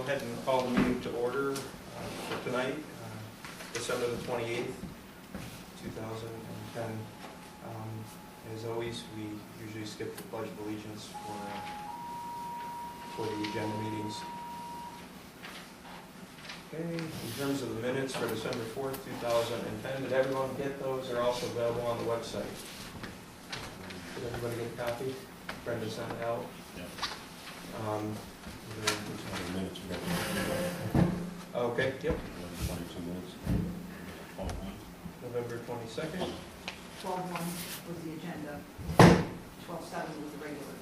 ahead and call the meeting to order for tonight, December the 28th, 2010. As always, we usually skip the Pledge of Allegiance for the agenda meetings. Okay, in terms of the minutes for December 4th, 2010, did everyone get those? They're also available on the website. Did everybody get a copy? Brenda sent it out. Minutes, we Okay, yep. got 22 minutes. November 22nd. 12-1 was the agenda, 12-7 was the regular.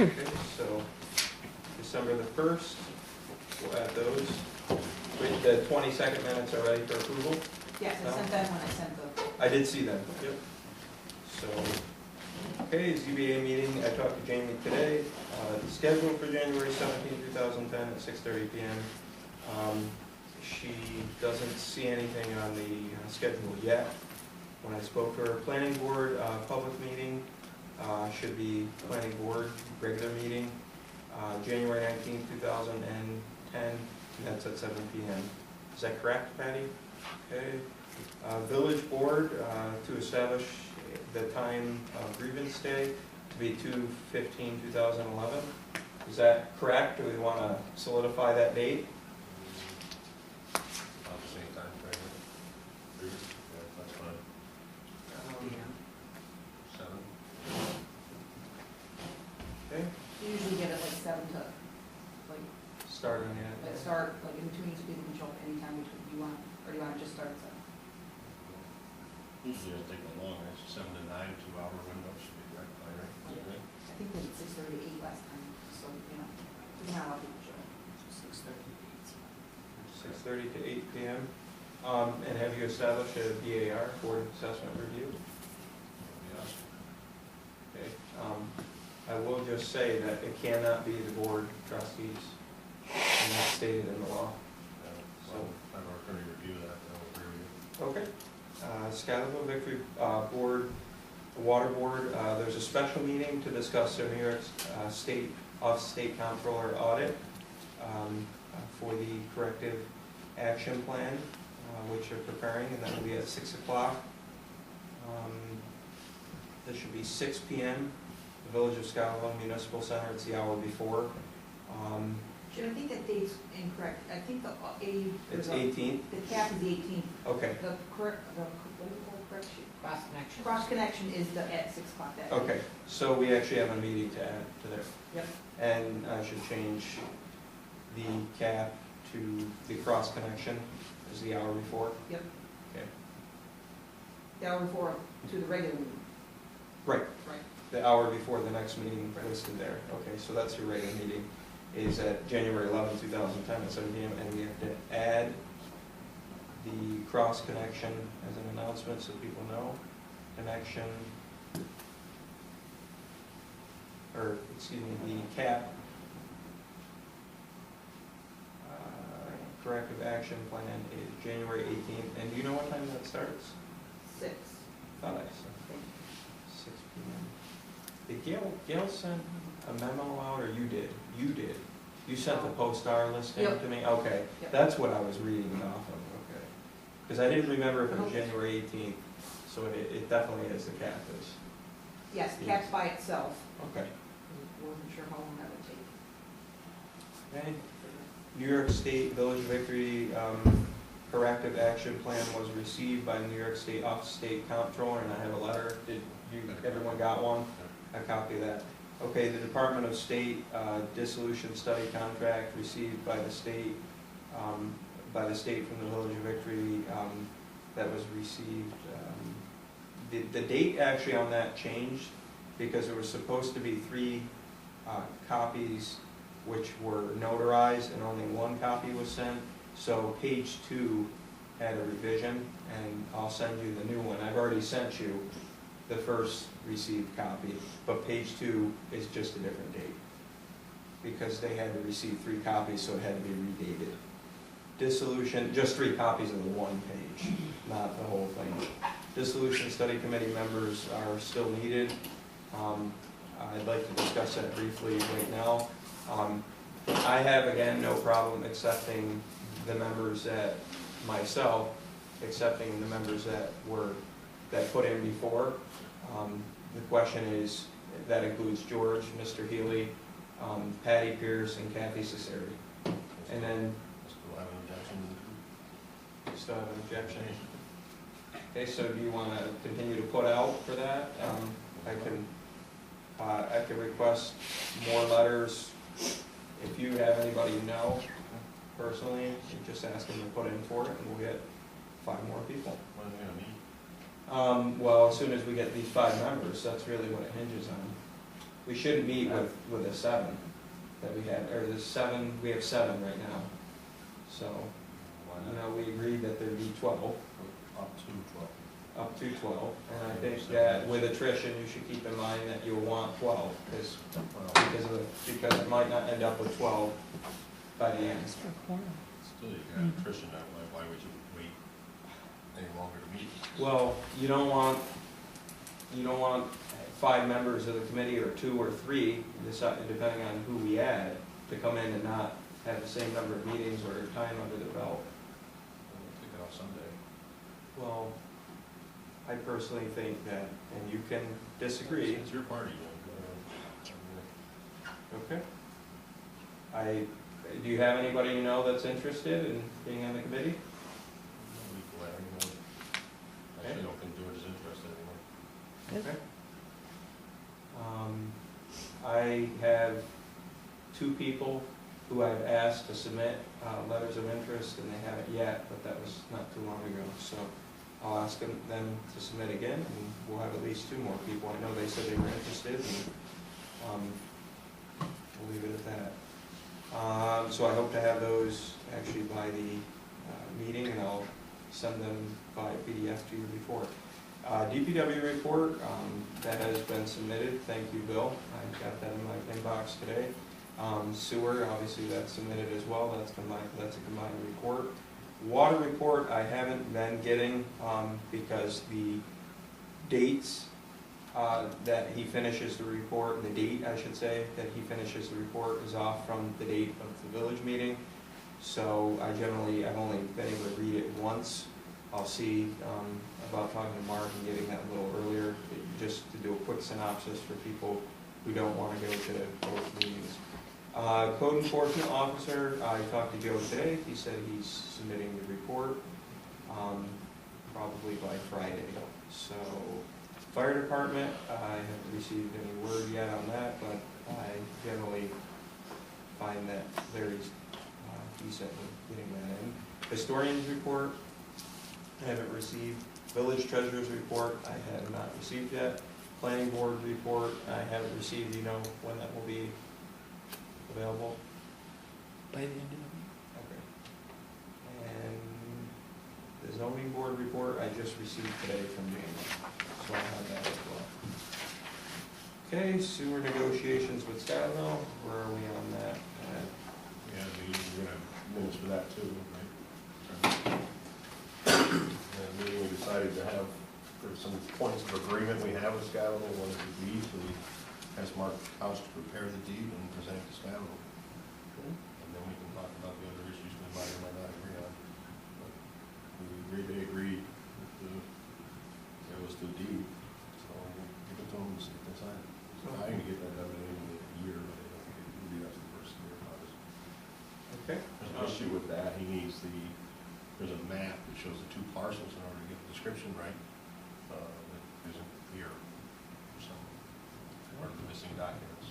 Okay, so December the 1st, we'll add those. Wait, the 22nd minutes are ready for approval? Yes, I sent that when I sent the, I did see them. Yep. So, okay, ZBA meeting, I talked to Jamie today, scheduled for January 17, 2010 at 6:30 p.m. She doesn't see anything on the schedule yet. When I spoke to her, planning board, public meeting, should be planning board, regular meeting, January 19, 2010, and that's at 7 p.m. Is that correct, Patty? Okay. Village board, to establish the time of grievance day to be 2/15/2011. Is that correct? Do we want to solidify that date? About the same time frame. Yeah, that's fine. 7. Okay, you usually get it like 7 to, like, starting at, start, like, in between, so people can show up anytime you want, or do you want to just start at 7? Usually it'll take a long, it's 7 to 9, 2-hour window should be right, fine, right? Yeah. I think they did 6:30 to 8 last time, so, you know, there's not a lot of people show up. 6:30 to 8 p.m. And have you established a BAR, Board Assessment Review? Yes. Okay. I will just say that it cannot be the board trustees, and that's stated in the law. So, I've already reviewed that, I'll agree with you. Okay. Scottsville Victory Board, the Water Board, there's a special meeting to discuss their New York State State Comptroller audit for the corrective action plan, which they're preparing, and that will be at 6 o'clock. This should be 6 p.m. The Village of Scottsville Municipal Center. It's the hour before. Should I think that date's incorrect? I think the It's 18th. the cap is the 18th. Okay. The correct, what do you call it, correction? Cross connection. Cross connection is at 6 o'clock that day. Okay. So we actually have a meeting to add to there. Yep. And I should change the cap to the cross connection as the hour before. Yep. Okay. The hour before to the regular meeting. Right. Right. The hour before the next meeting listed there. Okay, so that's your regular meeting is at January 11, 2010 at 7 p.m. and we have to add the cross connection as an announcement so people know. Connection, or excuse me, the cap corrective action plan is January 18th. And do you know what time that starts? 6. Thought I said 6 p.m. Did Gail send a memo out, or you did? You did. You sent the post-R listing Yep. to me? Okay, Yep. that's what I was reading off of, okay. Because I didn't remember if it was January 18th, so it definitely is, the cap is. Yes, the cap's by itself. Okay. Wasn't sure how long that would take. Okay. New York State Village Victory corrective action plan was received by the New York State Office of State Comptroller, and I have a letter. Everyone got one? A copy of that. Okay, the Department of State dissolution study contract received by the state from the Village of Victory that was received. The date actually on that changed because there was supposed to be 3 copies which were notarized and only 1 copy was sent. So page 2 had a revision, and I'll send you the new one. I've already sent you the first received copy, but page 2 is just a different date because they had to receive 3 copies, so it had to be redated. Dissolution, just 3 copies of the 1 page, not the whole thing. Dissolution study committee members are still needed. I'd like to discuss that briefly right now. I have, again, no problem accepting the members that, myself, accepting the members that put in before. The question is, that includes George, Mr. Healy, Patty Pierce, and Kathy Cesari. And then, Still have an objection? still have an objection? Okay, so do you want to continue to put out for that? I can request more letters. If you have anybody you know personally, you just ask them to put in for it, and we'll get 5 more people. When are they gonna meet? Well, as soon as we get these 5 members, that's really what it hinges on. We shouldn't meet with the 7 that we had, or the 7, we have 7 right now. So, Why you not? know, we agreed that there'd be 12, Up to 12. up to 12. And I think that with attrition, you should keep in mind that you'll want 12, because it might not end up with 12 by the end. Still, you got attrition, why would you wait any longer to meet? Well, you don't want 5 members of the committee, or 2 or 3, depending on who we add, to come in and not have the same number of meetings or time under the belt. Take it off someday. Well, I personally think that, and you can disagree, It's your party, man. okay? Do you have anybody you know that's interested in being on the committee? I actually don't think George is interested anymore. Okay. I have 2 people who I've asked to submit letters of interest, and they haven't yet, but that was not too long ago. So I'll ask them to submit again, and we'll have at least 2 more people. I know they said they were interested, and we'll leave it at that. So I hope to have those actually by the meeting, and I'll send them by PDF to you before. DPW report, that has been submitted. Thank you, Bill. I got that in my inbox today. Sewer, obviously that's submitted as well. That's a combined report. Water report, I haven't been getting, because the dates that he finishes the report, the date, I should say, that he finishes the report is off from the date of the village meeting. So I've only been able to read it once. I'll see about talking to Mark and getting that a little earlier, just to do a quick synopsis for people who don't want to go to both meetings. Code enforcement officer, I talked to Joe today. He said he's submitting the report probably by Friday. So, fire department, I haven't received any word yet on that, but I generally find that Larry's decent with getting that in. Historian's report, I haven't received. Village treasurer's report, I have not received yet. Planning board report, I haven't received. Do you know when that will be available? By the end of the week. Okay. And the zoning board report, I just received today from Jamie, so I'll have that as well. Okay, sewer negotiations with Scottsville, where are we on that? Yeah, we're gonna have minutes for that too, right? And the meeting we decided to have, for some points of agreement we have with Scotland, one is the deed, so we asked Mark House to prepare the deed and present it to Scotland. And then we can talk about the other issues we might or might not agree on. But they agreed with it was the deed, so we'll give it to them and see if they sign it. So I can get that done in a year, but I don't think it will be after the first year, obviously. Okay. There's an issue with that, there's a map that shows the 2 parcels in order to get the description right. That isn't here for some part of the missing documents.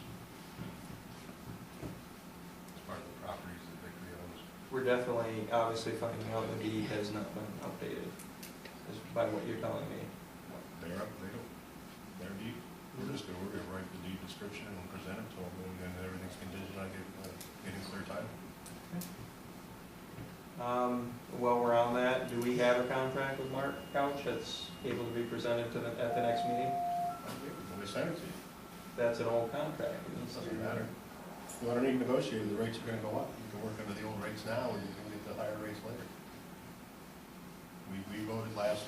It's part of the properties that Victory owns. We're definitely, obviously finding out the deed has not been updated, is by what you're telling me. Their deed, we're gonna write the deed description and present it to them, and then everything's contingent on getting clear title. While we're on that, do we have a contract with Mark Couch that's able to be presented to at the next meeting? When we send it to you, That's an old contract. it doesn't matter. If you want to renegotiate, the rates are gonna go up. You can work under the old rates now, or you can get the higher rates later. We voted last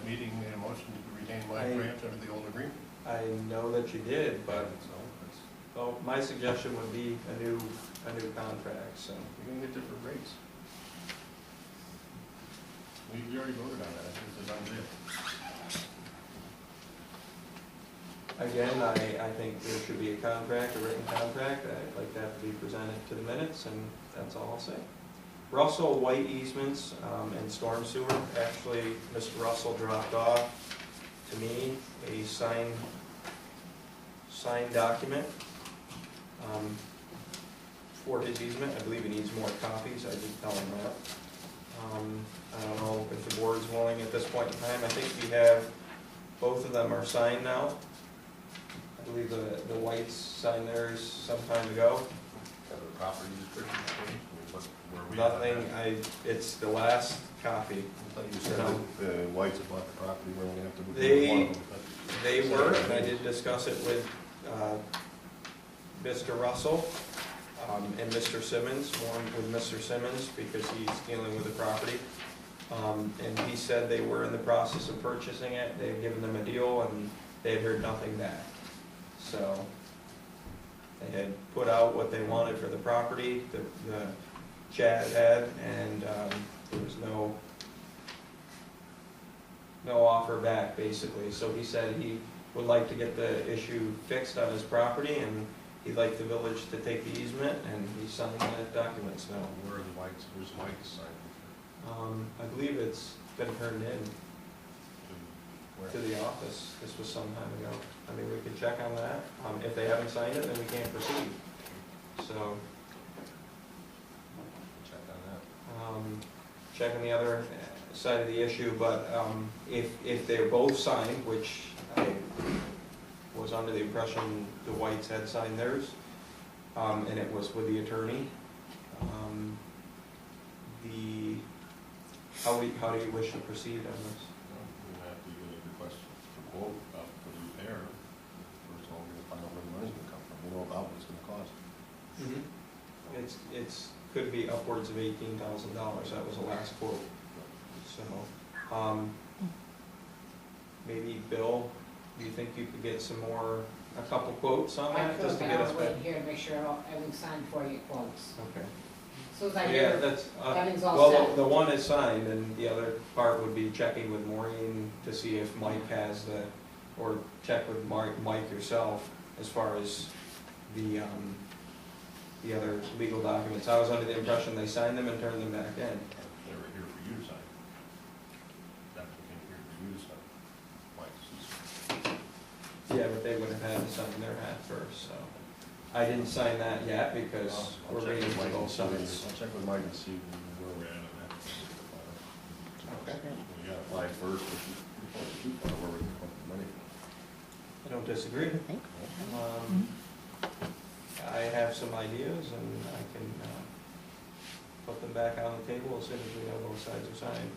meeting, made a motion to retain Mike Branch under the old agreement. I know that you did, but So, Well, my suggestion would be a new contract, so. You're gonna get different rates. We already voted on that, I think it's a done deal. Again, I think there should be a contract, a written contract. I'd like that to be presented to the minutes, and that's all I'll say. Russell White easements and storm sewer. Actually, Mr. Russell dropped off to me a signed document for his easement. I believe he needs more copies. I did tell him that. I don't know if the board's willing at this point in time. I think we have, both of them are signed now. I believe the Whites signed theirs some time ago. Have the property description changed? I mean, where we at Nothing, that? it's the last copy. I thought you said that the Whites had bought the property, we're only have to. They- one of them. They were, and I did discuss it with Mr. Russell and Mr. Simmons, more with Mr. Simmons, because he's dealing with the property. And he said they were in the process of purchasing it, they had given them a deal, and they had heard nothing back. So, they had put out what they wanted for the property, the Chad had, and there was no offer back, basically. So he said he would like to get the issue fixed on his property, and he'd like the village to take the easement, and he signed the documents now. Where are the Whites, where's the Whites signed? I believe it's been turned in Where? to the office. This was some time ago. I mean, we could check on that. If they haven't signed it, then we can't proceed. So, Check on that. check on the other side of the issue, but if they're both signed, which I was under the impression the Whites had signed theirs, and it was with the attorney, how do you wish to proceed on this? We have to get a request for quote for the repair. First of all, we're gonna find out where the money's gonna come from, we know about what it's gonna cost. It's could be upwards of $18,000. That was the last quote. So, maybe Bill, do you think you could get some more, a couple quotes on I that, could, just to but get I us was back? waiting here to make sure everything's signed before I get quotes. Okay. As soon as I Yeah, hear that's, everything's all well, set. the one is signed, and the other part would be checking with Maureen to see if Mike has or check with Mike yourself as far as the other legal documents. I was under the impression they signed them and turned them back in. They were here for you to sign. That came here for you to sign. White's. Yeah, but they would have had to sign their hat first, so. I didn't sign that yet because I'll we're check waiting with for Mike and both see- sides. I'll check with Mike and see where we're at on that. Okay. We gotta apply first, but you find where we're gonna come from money. I don't disagree. I have some ideas and I can put them back on the table as soon as we know both sides are signed.